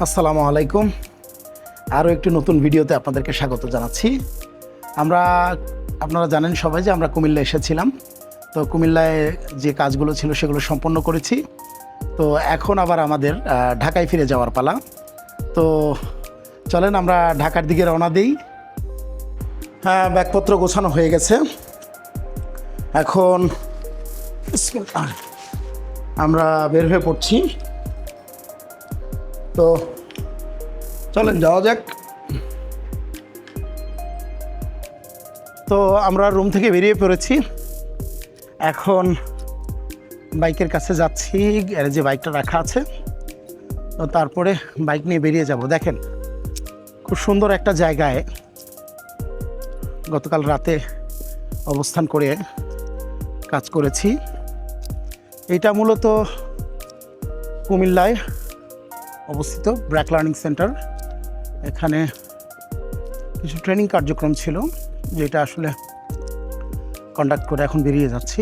আসসালামু আলাইকুম। আরও একটি নতুন ভিডিওতে আপনাদেরকে স্বাগত জানাচ্ছি। আপনারা জানেন সবাই যে আমরা কুমিল্লা এসেছিলাম। তো কুমিল্লায় যে কাজগুলো ছিল সেগুলো সম্পন্ন করেছি। তো এখন আবার আমাদের ঢাকায় ফিরে যাওয়ার পালা। তো চলেন আমরা ঢাকার দিকে রওনা দিই। হ্যাঁ, ব্যাগপত্র গোছানো হয়ে গেছে। এখন আমরা বের হয়ে পড়ছি। তো চলেন যাওয়া যাক। তো আমরা রুম থেকে বেরিয়ে পড়েছি। এখন বাইকের কাছে যাচ্ছি, গ্যারেজে বাইকটা রাখা আছে। তো তারপরে বাইক নিয়ে বেরিয়ে যাব। দেখেন, খুব সুন্দর একটা জায়গায় গতকাল রাতে অবস্থান করে কাজ করেছি। এটা মূলত কুমিল্লায় অবস্থিত ব্র্যাক লার্নিং সেন্টার। এখানে কিছু ট্রেনিং কার্যক্রম ছিল, যেটা আসলে কন্ডাক্ট করে এখন বেরিয়ে যাচ্ছি।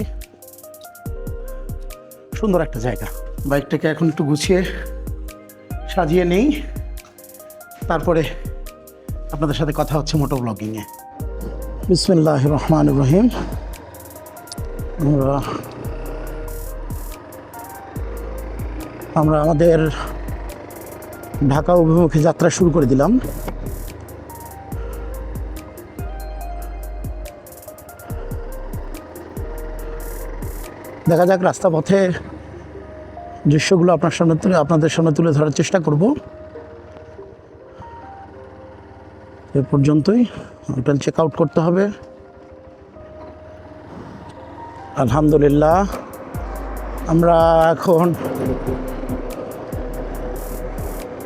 সুন্দর একটা জায়গা। বাইকটাকে এখন একটু গুছিয়ে সাজিয়ে নেই, তারপরে আপনাদের সাথে কথা হচ্ছে মোটো ব্লগিংয়ে। বিসমিল্লাহির রহমানির রহিম। আমরা আমাদের ঢাকা অভিমুখে যাত্রা শুরু করে দিলাম। দেখা যাক, রাস্তা পথে দৃশ্যগুলো আপনাদের সামনে তুলে ধরার চেষ্টা করব। এ পর্যন্তই। হোটেল চেক আউট করতে হবে। আলহামদুলিল্লাহ, আমরা এখন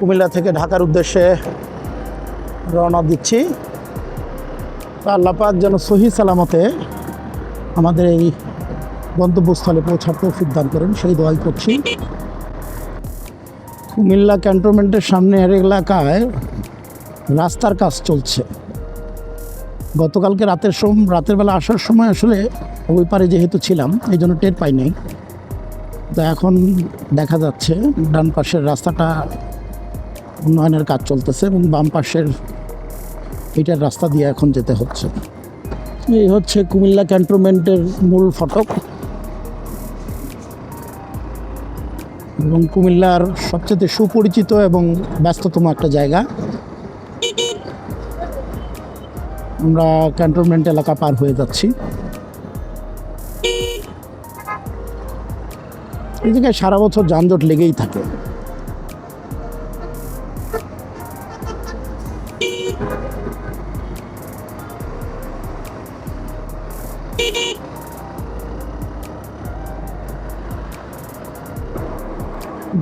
কুমিল্লা থেকে ঢাকার উদ্দেশ্যে রওনা দিচ্ছি। আল্লাহ পাক যেন সহি সালামতে আমাদের এই গন্তব্যস্থলে পৌঁছার তৌফিক দান করেন, সেই দোয়াই করছি। কুমিল্লা ক্যান্টনমেন্টের সামনের এলাকায় রাস্তার কাজ চলছে। গতকালকে রাতের বেলা আসার সময় আসলে ওই পারে যেহেতু ছিলাম, এই জন্য টের পাই নাই। তো এখন দেখা যাচ্ছে ডান পাশের রাস্তাটা উন্নয়নের কাজ চলতেছে এবং বাম পাশের এইটার রাস্তা দিয়ে এখন যেতে হচ্ছে। এই হচ্ছে কুমিল্লা ক্যান্টনমেন্টের মূল ফটক এবং কুমিল্লার সবচেয়ে সুপরিচিত এবং ব্যস্ততম একটা জায়গা। আমরা ক্যান্টনমেন্ট এলাকা পার হয়ে যাচ্ছি। এই জায়গায় সারা বছর যানজট লেগেই থাকে।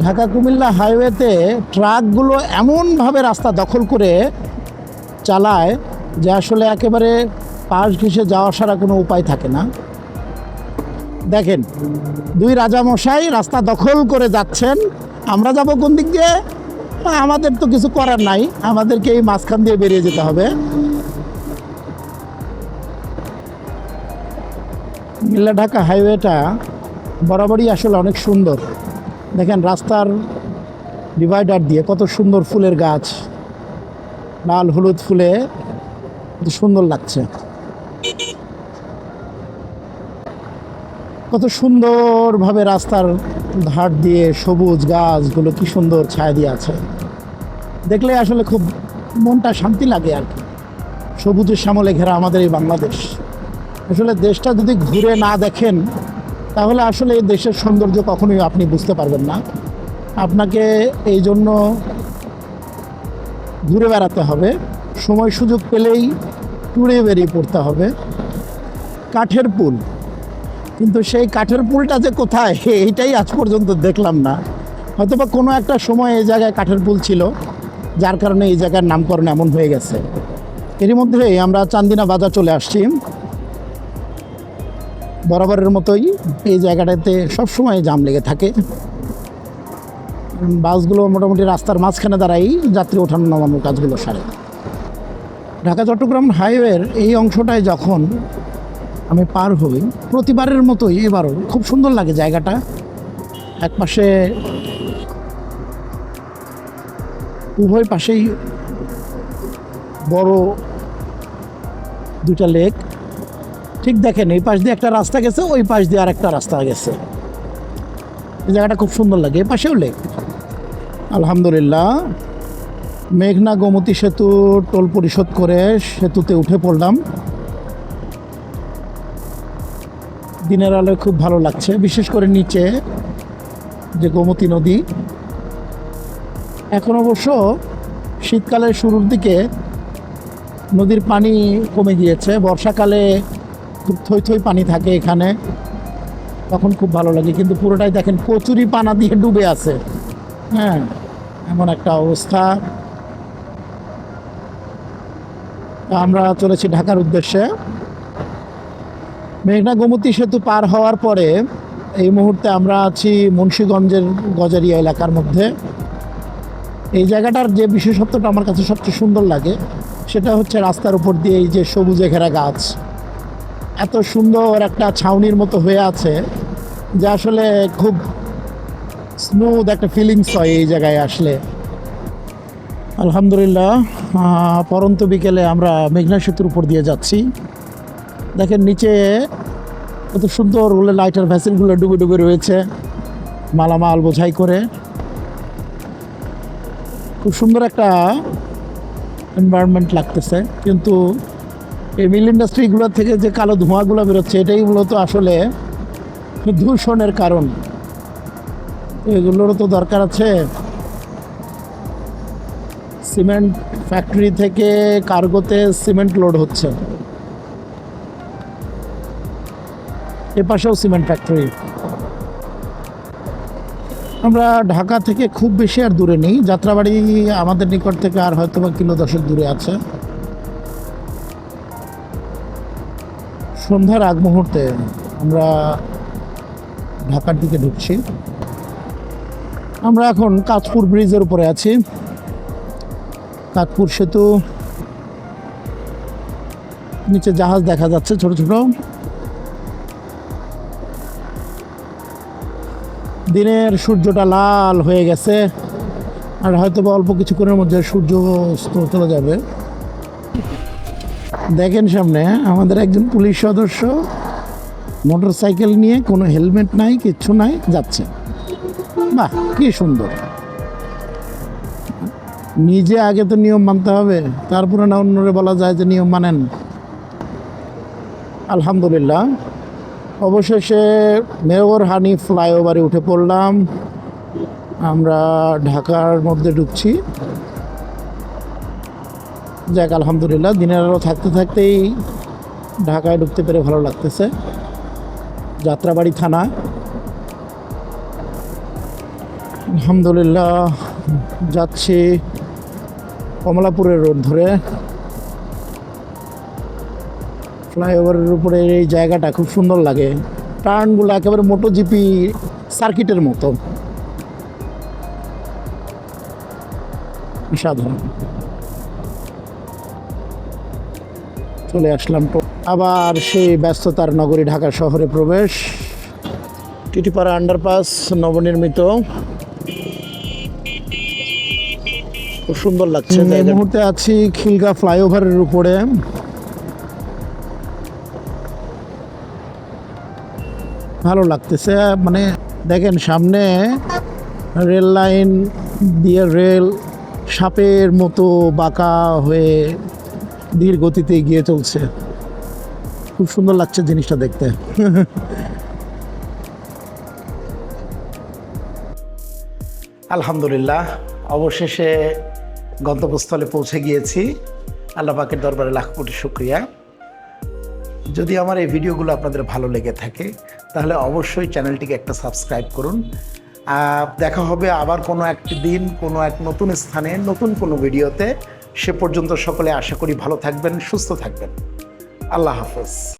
ঢাকা কুমিল্লা হাইওয়েতে ট্রাকগুলো এমনভাবে রাস্তা দখল করে চালায় যে আসলে একেবারে পাশ ঘেঁষে যাওয়া ছাড়া কোনো উপায় থাকে না। দেখেন, দুই রাজামশাই রাস্তা দখল করে যাচ্ছেন। আমরা যাব কোন দিক দিয়ে? আমাদের তো কিছু করার নাই, আমাদেরকে এই মাঝখান দিয়ে বেরিয়ে যেতে হবে। কুমিল্লা ঢাকা হাইওয়েটা বরাবরই আসলে অনেক সুন্দর। দেখেন, রাস্তার ডিভাইডার দিয়ে কত সুন্দর ফুলের গাছ, লাল হলুদ ফুলে কত সুন্দর লাগছে। কত সুন্দরভাবে রাস্তার ধার দিয়ে সবুজ গাছগুলো কি সুন্দর ছায়া দিয়ে আছে। দেখলে আসলে খুব মনটা শান্তি লাগে আর কি। সবুজের শ্যামলে ঘেরা আমাদের এই বাংলাদেশ। আসলে দেশটা যদি ঘুরে না দেখেন তাহলে আসলে এই দেশের সৌন্দর্য কখনোই আপনি বুঝতে পারবেন না। আপনাকে এই জন্য ঘুরে বেড়াতে হবে, সময় সুযোগ পেলেই ট্যুরে বেরিয়ে পড়তে হবে। কাঠের পুল, কিন্তু সেই কাঠের পুলটা যে কোথায় এইটাই আজ পর্যন্ত দেখলাম না। হয়তোবা কোনো একটা সময় এই জায়গায় কাঠের পুল ছিল, যার কারণে এই জায়গার নামকরণ এমন হয়ে গেছে। এরই মধ্যেই আমরা চান্দিনা বাজার চলে আসছি। বরাবরের মতোই এই জায়গাটাতে সবসময় জাম লেগে থাকে। বাসগুলো মোটামুটি রাস্তার মাঝখানে দাঁড়াই যাত্রী ওঠানো নামানোর কাজগুলো সারে। ঢাকা চট্টগ্রাম হাইওয়ের এই অংশটায় যখন আমি পার হই, প্রতিবারের মতোই এবারও খুব সুন্দর লাগে জায়গাটা। একপাশে উভয় পাশেই বড় দুটা লেক। ঠিক দেখেন, এই পাশ দিয়ে একটা রাস্তা গেছে, ওই পাশ দিয়ে আর একটা রাস্তা গেছে। এই জায়গাটা খুব সুন্দর লাগে। এ পাশেও লেক। আলহামদুলিল্লাহ, মেঘনা গোমতী সেতু টোল পরিশোধ করে সেতুতে উঠে পড়লাম। দিনের আলোয় খুব ভালো লাগছে, বিশেষ করে নিচে যে গোমতী নদী। এখন অবশ্য শীতকালের শুরুর দিকে নদীর পানি কমে গিয়েছে। বর্ষাকালে খুব থই থই পানি থাকে এখানে, তখন খুব ভালো লাগে। কিন্তু পুরোটাই দেখেন কচুরি পানা দিয়ে ডুবে আছে। হ্যাঁ, এমন একটা অবস্থা। আমরা চলেছি ঢাকার উদ্দেশ্যে। মেঘনা গোমতী সেতু পার হওয়ার পরে এই মুহূর্তে আমরা আছি মুন্সিগঞ্জের গজারিয়া এলাকার মধ্যে। এই জায়গাটার যে বিশেষত্বটা আমার কাছে সবচেয়ে সুন্দর লাগে সেটা হচ্ছে রাস্তার উপর দিয়ে এই যে সবুজে ঘেরা গাছ, এত সুন্দর একটা ছাউনির মতো হয়ে আছে যে আসলে খুব স্মুথ একটা ফিলিংস হয় এই জায়গায় আসলে। আলহামদুলিল্লাহ, পরন্ত বিকেলে আমরা মেঘনা সেতুর উপর দিয়ে যাচ্ছি। দেখেন নিচে কত সুন্দর লাইটার ভ্যাসেলগুলো ডুবে ডুবে রয়েছে মালামাল বোঝাই করে। খুব সুন্দর একটা এনভায়রনমেন্ট লাগতেছে। কিন্তু এই মিল ইন্ডাস্ট্রিগুলোর থেকে যে কালো ধোঁয়াগুলো বেরোচ্ছে, এটাই মূলত আসলে দূষণের কারণ। এগুলোরও তো দরকার আছে। সিমেন্ট ফ্যাক্টরি থেকে কার্গোতে সিমেন্ট লোড হচ্ছে, এপাশেও সিমেন্ট ফ্যাক্টরি। আমরা ঢাকা থেকে খুব বেশি আর দূরে নেই। যাত্রাবাড়ি আমাদের নিকট থেকে আর হয়তো বা কিলো 10 দূরে আছে। সন্ধ্যার আগ মুহূর্তে আমরা ঢাকার দিকে ঢুকছি। আমরা এখন কাঁচপুর ব্রিজের উপরে আছি। কাঁচপুর সেতু, নিচে জাহাজ দেখা যাচ্ছে ছোট ছোট। দিনের সূর্যটা লাল হয়ে গেছে, আর হয়তো বা অল্প কিছুক্ষণের মধ্যে সূর্য অস্ত চলে যাবে। দেখেন সামনে আমাদের একজন পুলিশ সদস্য মোটর সাইকেল নিয়ে, কোনো হেলমেট নাই, কিচ্ছু নাই, যাচ্ছে। বাহ, কি সুন্দর। নিজে আগে তো নিয়ম মানতে হবে, তারপরে না অন্যরে বলা যায় যে নিয়ম মানেন। আলহামদুলিল্লাহ, অবশেষে মেয়র হানি ফ্লাইওভারে উঠে পড়লাম। আমরা ঢাকার মধ্যে ঢুকছি। যাক, আলহামদুলিল্লাহ, দিনের আলো থাকতে থাকতেই ঢাকায় ঢুকতে পেরে ভালো লাগতেছে। যাত্রাবাড়ি থানা। আলহামদুলিল্লাহ, যাচ্ছি কমলাপুরের রোড ধরে। ফ্লাইওভারের উপরে এই জায়গাটা খুব সুন্দর লাগে। টার্নগুলো একেবারে মোটোজিপি সার্কিটের মতো, সাধারণ। চলে আসলাম তো আবার সেই ব্যস্ততার নগরী ঢাকা শহরে প্রবেশ। টিটিপাড়া আন্ডারপাস নবনির্মিত, খুব সুন্দর লাগছে। এই মুহূর্তে আছি খিলগা ফ্লাইওভারের উপরে। ভালো লাগতেছে। মানে দেখেন সামনে রেল লাইন দিয়ে রেল সাপের মতো বাঁকা হয়ে ধীর গতিতে এগিয়ে চলছে। খুব সুন্দর লাগছে জিনিসটা দেখতে। আলহামদুলিল্লাহ, অবশেষে গন্তব্যস্থলে পৌঁছে গিয়েছি। আল্লাহ পাকের দরবারে লাখ কোটি শুকরিয়া। যদি আমার এই ভিডিওগুলো আপনাদের ভালো লেগে থাকে তাহলে অবশ্যই চ্যানেলটিকে একটা সাবস্ক্রাইব করুন। দেখা হবে আবার কোনো একটি দিন, কোনো এক নতুন স্থানে, নতুন কোনো ভিডিওতে। সে পর্যন্ত সকলে আশা করি ভালো থাকবেন, সুস্থ থাকবেন। আল্লাহ হাফেজ।